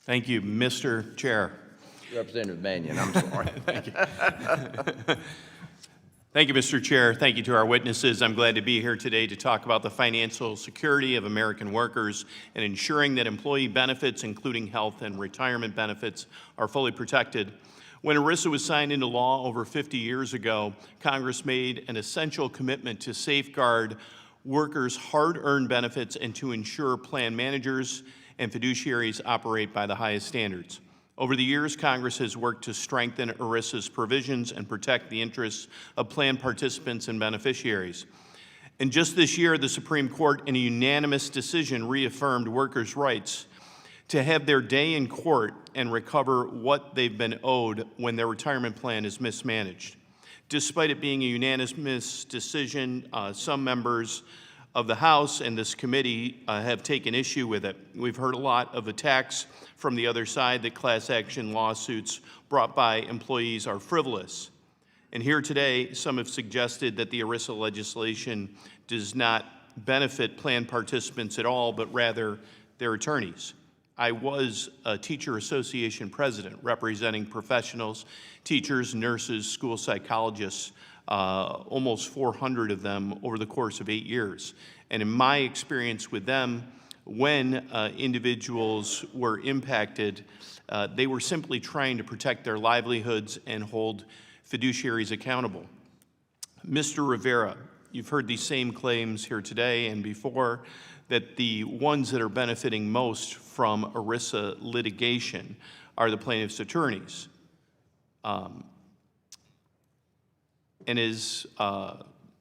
Thank you, Mr. Chair. Representative Mannion, I'm sorry. Thank you. Thank you, Mr. Chair. Thank you to our witnesses. I'm glad to be here today to talk about the financial security of American workers and ensuring that employee benefits, including health and retirement benefits, are fully protected. When ERISA was signed into law over 50 years ago, Congress made an essential commitment to safeguard workers' hard-earned benefits and to ensure plan managers and fiduciaries operate by the highest standards. Over the years, Congress has worked to strengthen ERISA's provisions and protect the interests of plan participants and beneficiaries. And just this year, the Supreme Court, in a unanimous decision, reaffirmed workers' rights to have their day in court and recover what they've been owed when their retirement plan is mismanaged. Despite it being a unanimous decision, some members of the House and this committee have taken issue with it. We've heard a lot of attacks from the other side that class action lawsuits brought by employees are frivolous. And here today, some have suggested that the ERISA legislation does not benefit plan participants at all, but rather their attorneys. I was a teacher association president representing professionals, teachers, nurses, school psychologists, almost 400 of them over the course of 8 years. And in my experience with them, when individuals were impacted, they were simply trying to protect their livelihoods and hold fiduciaries accountable. Mr. Rivera, you've heard these same claims here today and before, that the ones that are benefiting most from ERISA litigation are the plaintiff's attorneys. And is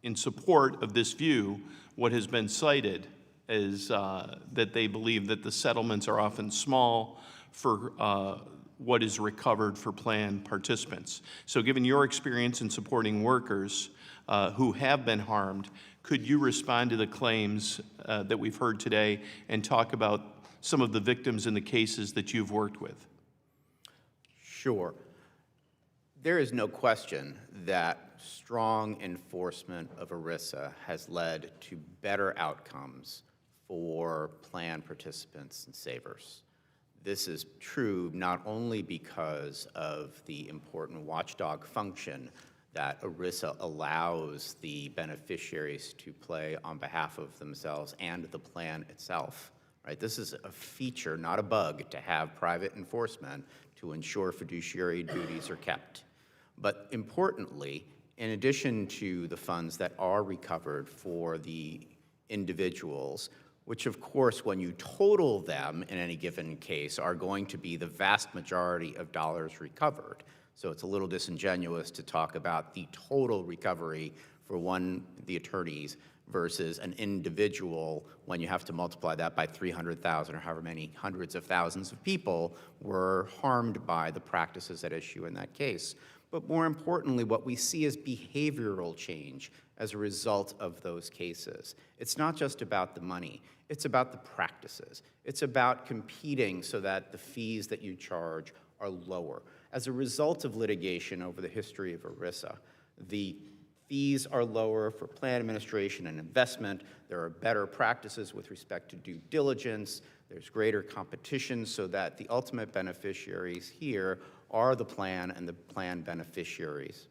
in support of this view, what has been cited is that they believe that the settlements are often small for what is recovered for plan participants. So given your experience in supporting workers who have been harmed, could you respond to the claims that we've heard today and talk about some of the victims in the cases that you've worked with? Sure. There is no question that strong enforcement of ERISA has led to better outcomes for plan participants and savers. This is true not only because of the important watchdog function that ERISA allows the beneficiaries to play on behalf of themselves and the plan itself. Right? This is a feature, not a bug, to have private enforcement to ensure fiduciary duties are kept. But importantly, in addition to the funds that are recovered for the individuals, which of course, when you total them in any given case, are going to be the vast majority of dollars recovered. So it's a little disingenuous to talk about the total recovery for the attorneys versus an individual when you have to multiply that by 300,000 or however many hundreds of thousands of people were harmed by the practices at issue in that case. But more importantly, what we see is behavioral change as a result of those cases. It's not just about the money, it's about the practices. It's about competing so that the fees that you charge are lower. As a result of litigation over the history of ERISA, the fees are lower for plan administration and investment. There are better practices with respect to due diligence. There's greater competition so that the ultimate beneficiaries here are the plan and the plan beneficiaries.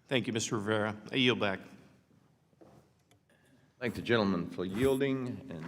Thank you, Mr. Rivera. I yield back. Thank the gentleman for yielding. And